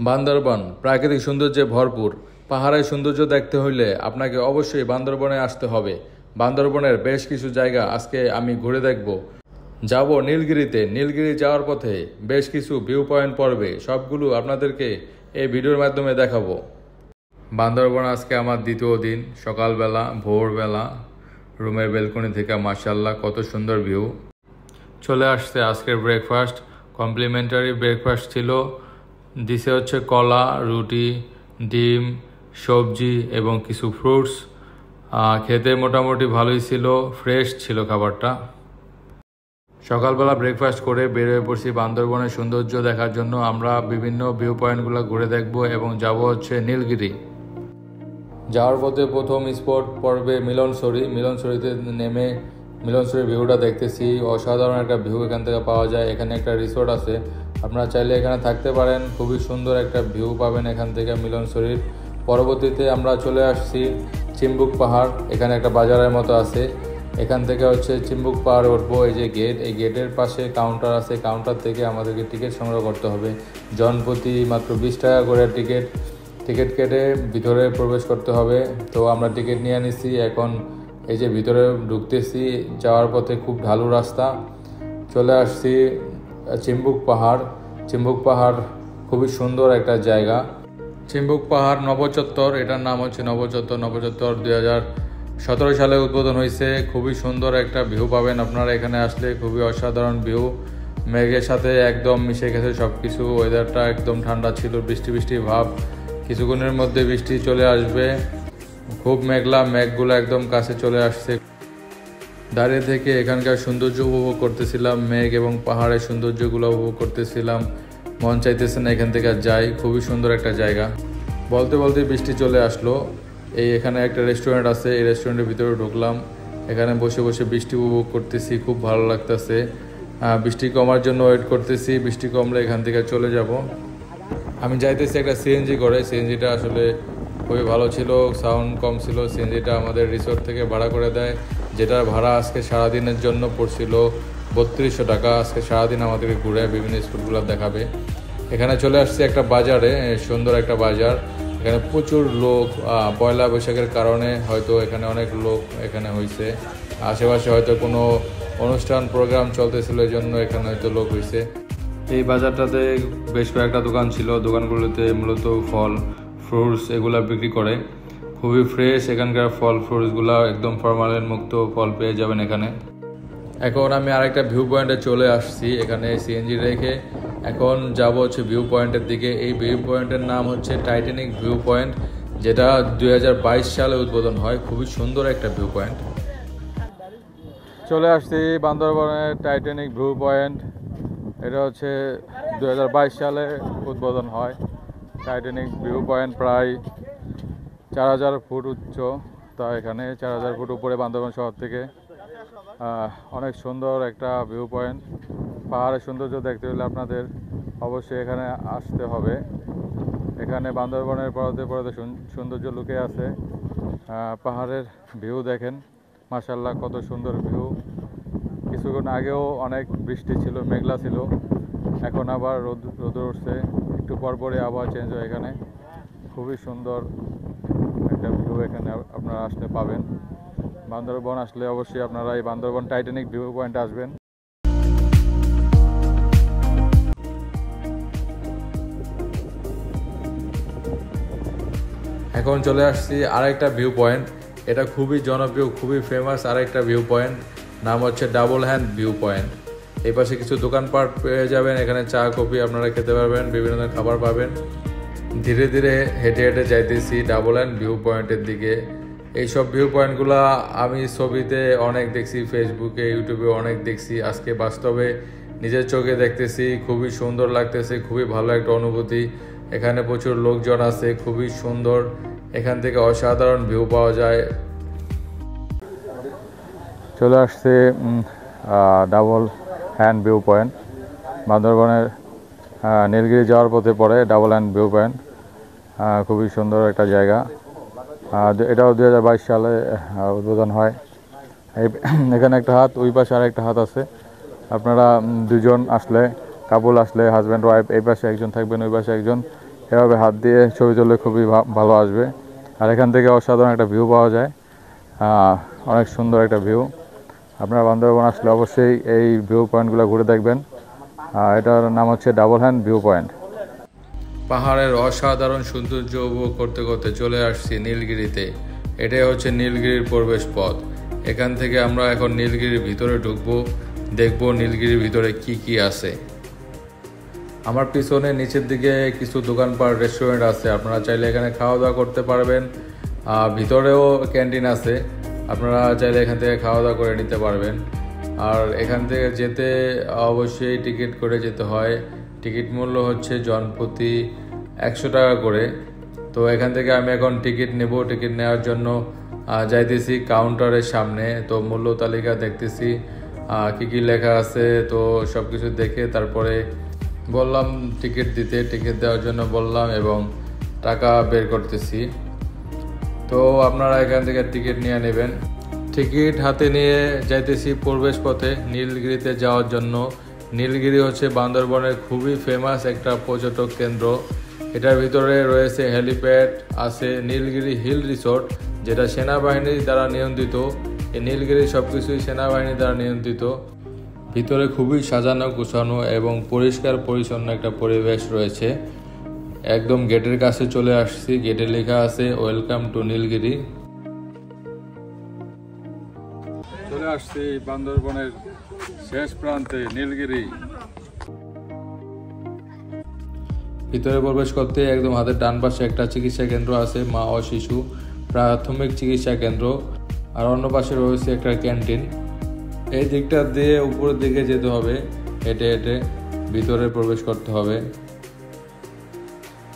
বান্দরবান প্রাকৃতিক সৌন্দর্যে ভরপুর। পাহাড়ের সৌন্দর্য দেখতে হইলে আপনাকে অবশ্যই বান্দরবনে আসতে হবে। বান্দরবনের বেশ কিছু জায়গা আজকে আমি ঘুরে দেখব। যাব নীলগিরিতে। নীলগিরি যাওয়ার পথে বেশ কিছু ভিউ পয়েন্ট পড়বে, সবগুলো আপনাদেরকে এই ভিডিওর মাধ্যমে দেখাবো। বান্দরবন আজকে আমার দ্বিতীয় দিন। সকালবেলা ভোরবেলা রুমের বেলকনি থেকে মাশাআল্লাহ কত সুন্দর ভিউ। চলে আসছে আজকের ব্রেকফাস্ট। কমপ্লিমেন্টারি ব্রেকফাস্ট ছিল, দিছে হচ্ছে কলা, রুটি, ডিম, সবজি এবং কিছু ফ্রুটস। খেতে মোটামুটি ভালোই ছিল, ফ্রেশ ছিল খাবারটা। সকালবেলা ব্রেকফাস্ট করে বের হয়ে পড়ছি বান্দরবনের সৌন্দর্য দেখার জন্য। আমরা বিভিন্ন ভিউ পয়েন্টগুলো ঘুরে দেখব এবং যাব হচ্ছে নীলগিরি। যাওয়ার পথে প্রথম স্পট পড়বে মিলনসরি। মিলনসরিতে নেমে মিলনসরির ভিউটা দেখতেছি। অসাধারণ একটা ভিউ এখান থেকে পাওয়া যায়। এখানে একটা রিসোর্ট আছে, আপনারা চাইলে এখানে থাকতে পারেন। খুবই সুন্দর একটা ভিউ পাবেন এখান থেকে মিলনসরির। পরবর্তীতে আমরা চলে আসছি চিম্বুক পাহাড়। এখানে একটা বাজারের মতো আছে, এখান থেকে হচ্ছে চিম্বুক পাহাড় উঠবো। এই যে গেট, এই গেটের পাশে কাউন্টার আছে, কাউন্টার থেকে আমাদেরকে টিকিট সংগ্রহ করতে হবে। জনপ্রতি মাত্র 20 টাকা করে টিকিট কেটে ভিতরে প্রবেশ করতে হবে। তো আমরা টিকিট নিয়ে নিছি। এখন এই যে ভিতরে ঢুকতেছি, যাওয়ার পথে খুব ঢালু রাস্তা। চলে আসছি চিম্বুক পাহাড়। চিম্বুক পাহাড় খুবই সুন্দর একটা জায়গা। চিম্বুক পাহাড় নবচত্বর, এটার নাম হচ্ছে নবচত্বর। 2017 সালে উদ্বোধন হয়েছে। খুবই সুন্দর একটা ভিউ পাবেন আপনারা এখানে আসলে, খুবই অসাধারণ ভিউ। মেঘের সাথে একদম মিশে গেছে সব কিছু। ওয়েদারটা একদম ঠান্ডা ছিল, বৃষ্টি বৃষ্টি ভাব। কিছুক্ষণের মধ্যে বৃষ্টি চলে আসবে। খুব মেঘলা, মেঘগুলো একদম কাছে চলে আসছে। দাঁড়িয়ে থেকে এখানকার সৌন্দর্য উপভোগ করতেছিলাম, মেঘ এবং পাহাড়ের সৌন্দর্যগুলো উপভোগ করতেছিলাম। মন চাইতেছে না এখান থেকে যাই। খুবই সুন্দর একটা জায়গা। বলতে বলতে বৃষ্টি চলে আসলো। এখানে একটা রেস্টুরেন্ট আছে, এই রেস্টুরেন্টের ভিতরে ঢুকলাম। এখানে বসে বসে বৃষ্টি উপভোগ করতেছি, খুব ভালো লাগতেছে। বৃষ্টি কমার জন্য ওয়েট করতেছি, বৃষ্টি কমলে এখান থেকে চলে যাব। আমি যাইতেছি একটা সিএনজি করে। সিএনজিটা আসলে খুবই ভালো ছিল, সাউন্ড কম ছিল। সিএনজিটা আমাদের রিসোর্ট থেকে ভাড়া করে দেয়, যেটার ভাড়া আজকে সারাদিনের জন্য পড়ছিল 3200 টাকা। আজকে সারাদিন আমাদেরকে ঘুরে বিভিন্ন স্পটগুলো দেখাবে। এখানে চলে আসছে একটা বাজারে, সুন্দর একটা বাজার। এখানে প্রচুর লোক। পয়লা বৈশাখের কারণে হয়তো এখানে অনেক লোক এখানে হয়েছে। আশেপাশে হয়তো কোনো অনুষ্ঠান প্রোগ্রাম চলতেছিল, এই জন্য এখানে হয়তো লোক হয়েছে। এই বাজারটাতে বেশ কয়েকটা দোকান ছিল। দোকানগুলোতে মূলত ফল, ফ্রুটস এগুলা বিক্রি করে। খুবই ফ্রেশ এখানকার ফল ফ্রুটসগুলো, একদম ফরমালিন মুক্ত ফল পেয়ে যাবেন এখানে। এখন আমি আরেকটা ভিউ পয়েন্টে চলে আসছি। এখানে সিএনজি রেখে এখন যাব হচ্ছে ভিউ পয়েন্টের দিকে। এই ভিউ পয়েন্টের নাম হচ্ছে টাইটানিক ভিউ পয়েন্ট, যেটা 2022 সালে উদ্বোধন হয়। খুবই সুন্দর একটা ভিউ পয়েন্ট। চলে আসছি বান্দরবনের টাইটানিক ভিউ পয়েন্ট। এটা হচ্ছে 2022 সালে উদ্বোধন হয়। টাইটানিক ভিউ পয়েন্ট প্রায় 4000 ফুট উচ্চ। তা এখানে 4000 ফুট উপরে বান্দরবান শহর থেকে অনেক সুন্দর একটা ভিউ পয়েন্ট। পাহাড়ের সৌন্দর্য দেখতে হলে আপনাদের অবশ্যই এখানে আসতে হবে। এখানে বান্দরবনের পরতে পরতে সৌন্দর্য লুকিয়ে আছে। পাহাড়ের ভিউ দেখেন, মাশাআল্লাহ কত সুন্দর ভিউ। কিছুক্ষণ আগেও অনেক বৃষ্টি ছিল, মেঘলা ছিল। এখন আবার রোদ উঠছে, একটু পরপরই আবার চেঞ্জ হয়। এখানে খুবই সুন্দর একটা ভিউ এখানে আপনারা আসলে পাবেন। বান্দরবন আসলে অবশ্যই আপনারা এই বান্দরবন টাইটানিক ভিউ পয়েন্টে আসবেন। এখন চলে আসছি আরেকটা ভিউ পয়েন্ট। এটা খুবই জনপ্রিয়, খুবই ফেমাস আরেকটা ভিউ পয়েন্ট। নাম হচ্ছে ডাবল হ্যান্ড ভিউ পয়েন্ট। এই পাশে কিছু দোকানপাট পেয়ে যাবেন। এখানে চা কফি আপনারা খেতে পারবেন, বিভিন্ন ধরনের খাবার পাবেন। ধীরে ধীরে হেঁটে হেঁটে যাইতেছি ডাবল হ্যান্ড ভিউ পয়েন্টের দিকে। এইসব ভিউ পয়েন্টগুলো আমি ছবিতে অনেক দেখছি, ফেসবুকে ইউটিউবে অনেক দেখছি। আজকে বাস্তবে নিজের চোখে দেখতেছি, খুবই সুন্দর লাগতেছে, খুবই ভালো একটা অনুভূতি। এখানে প্রচুর লোকজন আছে, খুবই সুন্দর। এখান থেকে অসাধারণ ভিউ পাওয়া যায়। চলে আসছে ডাবল হ্যান্ড ভিউ পয়েন্ট। বান্দরবনের নীলগিরি যাওয়ার পথে পড়ে ডাবল হ্যান্ড ভিউ পয়েন্ট। খুবই সুন্দর একটা জায়গা। এটাও 2022 সালে উদ্বোধন হয়। এখানে একটা হাত, ওই পাশে আর একটা হাত আছে। আপনারা দুজন আসলে, কাপল আসলে, হাজব্যান্ড ওয়াইফ, এই পাশে একজন থাকবেন, ওই পাশে একজন, এভাবে হাত দিয়ে ছবি তুললে খুবই ভালো আসবে। আর এখান থেকে অসাধারণ একটা ভিউ পাওয়া যায়, অনেক সুন্দর একটা ভিউ। আপনারা বান্দরবন আসলে অবশ্যই এই ভিউ পয়েন্টগুলো ঘুরে দেখবেন। এটার নাম হচ্ছে ডাবল হ্যান্ড ভিউ পয়েন্ট। পাহাড়ের অসাধারণ সৌন্দর্য উপভোগ করতে করতে চলে আসছি নীলগিরিতে। এটাই হচ্ছে নীলগিরির প্রবেশ পথ। এখান থেকে আমরা এখন নীলগিরির ভিতরে ঢুকবো, দেখবো নীলগিরির ভিতরে কি কি আছে। আমার পিছনে নিচের দিকে কিছু দোকানপাট রেস্টুরেন্ট আছে, আপনারা চাইলে এখানে খাওয়া দাওয়া করতে পারবেন। ভিতরেও ক্যান্টিন আছে, আপনারা চাইলে এখান থেকে খাওয়া দাওয়া করে নিতে পারবেন। আর এখান থেকে যেতে অবশ্যই টিকিট করে যেতে হয়। টিকিট মূল্য হচ্ছে জনপ্রতি 100 টাকা করে। তো এখান থেকে আমি এখন টিকিট নেব। টিকিট নেওয়ার জন্য যাইতেছি কাউন্টারের সামনে। তো মূল্য তালিকা দেখতেছি কি কি লেখা আছে। তো সব কিছু দেখে তারপরে বললাম টিকিট দিতে, টিকিট দেওয়ার জন্য বললাম এবং টাকা বের করতেছি। তো আপনারা এখান থেকে টিকিট নিয়ে নেবেন। টিকিট হাতে নিয়ে যাইতেছি প্রবেশ পথে নীলগিরিতে যাওয়ার জন্য। নীলগিরি হচ্ছে বান্দরবনের খুবই ফেমাস একটা পর্যটক কেন্দ্র। এটার ভিতরে রয়েছে হেলিপ্যাড, আছে নীলগিরি হিল রিসোর্ট, যেটা সেনাবাহিনী দ্বারা নিয়ন্ত্রিত। এই নীলগিরি সব কিছুই সেনাবাহিনী দ্বারা নিয়ন্ত্রিত। ভিতরে খুবই সাজানো গোছানো এবং পরিষ্কার পরিচ্ছন্ন একটা পরিবেশ রয়েছে। একদম গেটের কাছে চলে আসছি, গেটে লেখা আছে ওয়েলকাম টু নীলগিরি। চলে আসছি বান্দরবনের শেষ প্রান্তে নীলগিরি। ভিতরে প্রবেশ করতে একদম হাতের ডান পাশে একটা চিকিৎসা কেন্দ্র আছে, মা ও শিশু প্রাথমিক চিকিৎসা কেন্দ্র। আর অন্য পাশে রয়েছে একটা ক্যান্টিন। এই দিকটা দিয়ে উপরের দিকে যেতে হবে, হেঁটে হেঁটে ভিতরে প্রবেশ করতে হবে।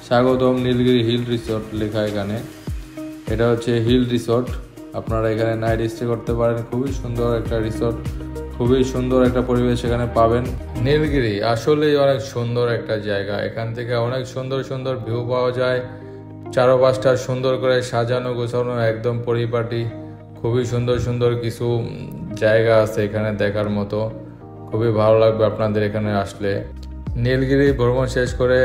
স্বাগতম নীলগিরি হিল রিসোর্ট লেখা এখানে। এটা হচ্ছে হিল রিসোর্ট, আপনারা এখানে নাইট স্টে করতে পারেন। খুবই সুন্দর একটা রিসোর্ট, খুবই সুন্দর একটা পরিবেশ এখানে পাবেন। নীলগিরি আসলেই অনেক সুন্দর একটা জায়গা। এখান থেকে অনেক সুন্দর সুন্দর ভিউ পাওয়া যায়। চারপাশটা সুন্দর করে সাজানো গোছানো, একদম পরিপাটি। খুবই সুন্দর সুন্দর কিছু জায়গা আছে এখানে দেখার মতো। খুবই ভালো লাগবে আপনাদের এখানে আসলে। নীলগিরি ভ্রমণ শেষ করে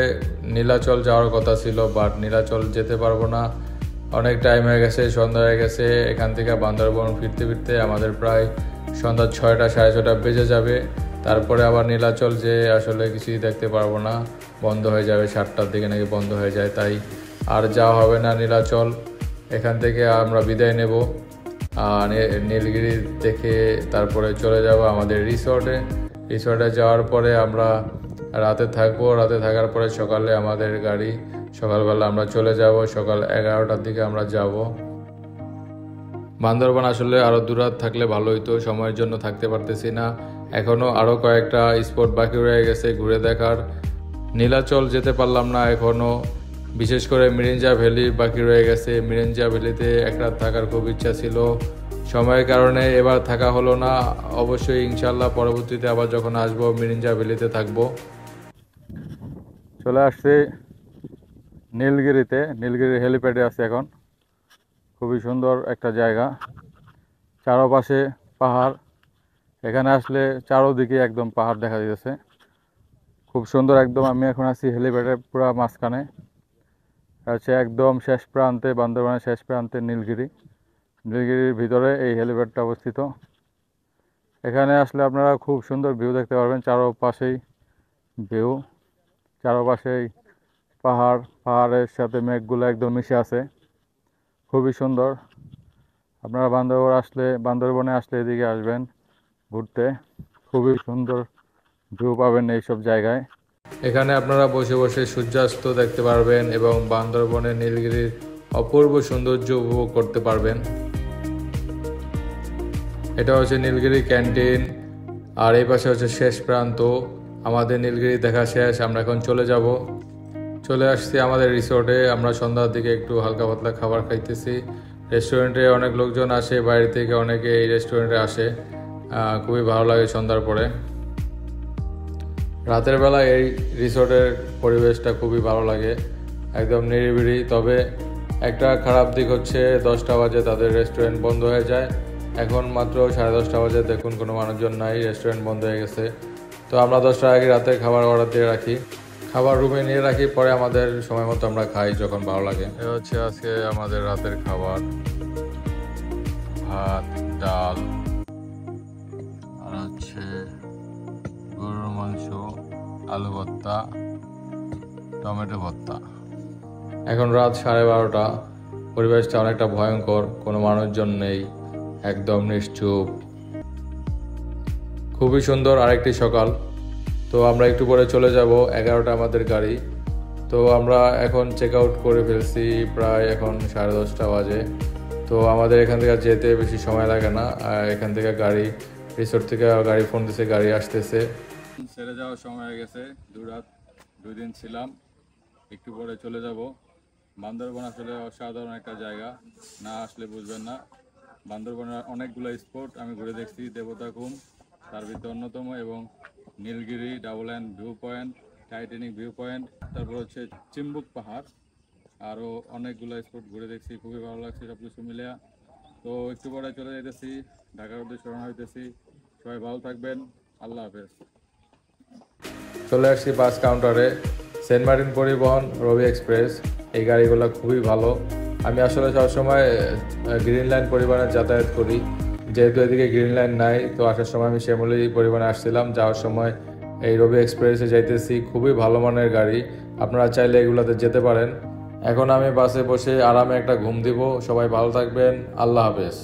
নীলাচল যাওয়ার কথা ছিল, বাট নীলাচল যেতে পারবো না, অনেক টাইম হয়ে গেছে, সন্ধ্যা হয়ে গেছে। এখান থেকে বান্দরবন ফিরতে ফিরতে আমাদের প্রায় সন্ধ্যা 6টা 6:30 বেজে যাবে। তারপরে আবার নীলাচল যে আসলে কিছুই দেখতে পারবো না, বন্ধ হয়ে যাবে। 7টার দিকে নাকি বন্ধ হয়ে যায়, তাই আর যাওয়া হবে না নীলাচল। এখান থেকে আমরা বিদায় নেব। নীলগিরি দেখে তারপরে চলে যাব আমাদের রিসর্টে। রিসর্টে যাওয়ার পরে আমরা রাতে থাকবো। রাতে থাকার পরে সকালে আমাদের গাড়ি, সকালবেলা আমরা চলে যাব। সকাল 11টার দিকে আমরা যাব। বান্দরবান আসলে আরও দূরাত থাকলে ভালো হইতো, সময়ের জন্য থাকতে পারতেছি না। এখনও আরও কয়েকটা স্পট বাকি রয়ে গেছে ঘুরে দেখার। নীলাচল যেতে পারলাম না এখনও, বিশেষ করে মিরিঞ্জা ভ্যালি বাকি রয়ে গেছে। মিরিঞ্জা ভ্যালিতে এক রাত থাকার খুব ইচ্ছা ছিল, সময়ের কারণে এবার থাকা হলো না। অবশ্যই ইনশাল্লাহ পরবর্তীতে আবার যখন আসবো মিরিঞ্জা ভ্যালিতে থাকবো। চলে আসছি নীলগিরিতে, নীলগিরি হেলিপ্যাডে আছে এখন। খুবই সুন্দর একটা জায়গা, চারপাশে পাহাড়। এখানে আসলে চারোদিকে একদম পাহাড় দেখা যাচ্ছে, খুব সুন্দর একদম। আমি এখন আছি হেলিপ্যাডের পুরো মাঝখানে, হচ্ছে একদম শেষ প্রান্তে, বান্দরবানের শেষ প্রান্তে নীলগিরি। নীলগিরির ভিতরে এই হেলিপ্যাডটা অবস্থিত। এখানে আসলে আপনারা খুব সুন্দর ভিউ দেখতে পারবেন, চারপাশেই ভিউ, চারপাশেই পাহাড়, পাহাড়ের সাথে মেঘগুলো একদম মিশে আছে, খুবই সুন্দর। আপনারা বান্দরবনে আসলে এদিকে আসবেন ঘুরতে, খুবই সুন্দর ভিউ পাবেন এইসব জায়গায়। এখানে আপনারা বসে বসে সূর্যাস্ত দেখতে পারবেন এবং বান্দরবনের নীলগিরির অপূর্ব সৌন্দর্য উপভোগ করতে পারবেন। এটা হচ্ছে নীলগিরি ক্যান্টিন, আর এই পাশে হচ্ছে শেষ প্রান্ত। আমাদের নীলগিরি দেখা শেষ, আমরা এখন চলে আসছি আমাদের রিসোর্টে। আমরা সন্ধ্যার দিকে একটু হালকা পাতলা খাবার খাইতেছি। রেস্টুরেন্টে অনেক লোকজন আসে, বাইরে থেকে অনেকে এই রেস্টুরেন্টে আসে। খুবই ভালো লাগে সন্ধ্যার পরে। রাতের বেলা এই রিসোর্টের পরিবেশটা খুবই ভালো লাগে, একদম নিরিবিলি। তবে একটা খারাপ দিক হচ্ছে 10টা বাজে তাদের রেস্টুরেন্ট বন্ধ হয়ে যায়। এখন মাত্র 10:30 বাজে, দেখুন কোনো মানুষজন নাই, রেস্টুরেন্ট বন্ধ হয়ে গেছে। তো আমরা 10টার আগে রাতে খাবার অর্ডার দিয়ে রাখি। খাবার রুমে নিয়ে রাখি, পরে আমাদের সময় মতো আমরা খাই যখন ভালো লাগে। এ হচ্ছে আজকে আমাদের রাতের খাবার, ভাত, ডাল, আর হচ্ছে গরুর মাংস, আলু ভর্তা, টমেটো ভর্তা। এখন রাত 12:30। পরিবেশটা অনেকটা ভয়ঙ্কর, কোনো মানুষজন নেই, একদম নিশ্চুপ, খুবই সুন্দর আরেকটি সকাল। তো আমরা একটু পরে চলে যাব, 11টা আমাদের গাড়ি। তো আমরা এখন চেক আউট করে ফেলছি, প্রায় এখন 10:30 বাজে। তো আমাদের এখান থেকে যেতে বেশি সময় লাগে না, আর এখান থেকে গাড়ি, রিসোর্ট থেকে গাড়ি ফোন দিছে, গাড়ি আসতেছে। ছেড়ে যাওয়ার সময় হয়ে গেছে, 2 রাত 2 দিন ছিলাম, একটু পরে চলে যাব। বান্দরবন আসলে অসাধারণ একটা জায়গা, না আসলে বুঝবেন না। বান্দরবনের অনেকগুলো স্পট আমি ঘুরে দেখছি, দেবতাখুম তার ভিতরে অন্যতম, এবং Nilgiri, double end view point, Titanic view point, তারপর হচ্ছে চিম্বুক পাহাড়, আরও অনেকগুলো স্পট ঘুরে দেখছি, খুবই ভালো লাগছে সব কিছু মিলে। তো একটু পরে চলে যেতেছি, ঢাকার উদ্দেশ্যে রওনা হইতেছি। সবাই ভালো থাকবেন, আল্লাহ হাফেজ। চলে আসছি বাস কাউন্টারে, সেন্ট মার্টিন পরিবহন, রবি এক্সপ্রেস। এই গাড়িগুলো খুবই ভালো। আমি আসলে সবসময় গ্রিন লাইন পরিবহনে যাতায়াত করি, যেহেতু এদিকে গ্রিন লাইন নাই। তো আসার সময় আমি শ্যামলী পরিবহনে আসছিলাম, যাওয়ার সময় এই রবি এক্সপ্রেসে যাইতেছি। খুবই ভালো মানের গাড়ি, আপনারা চাইলে এগুলোতে যেতে পারেন। এখন আমি বাসে বসে আরামে একটা ঘুম দিব। সবাই ভালো থাকবেন, আল্লাহ হাফেজ।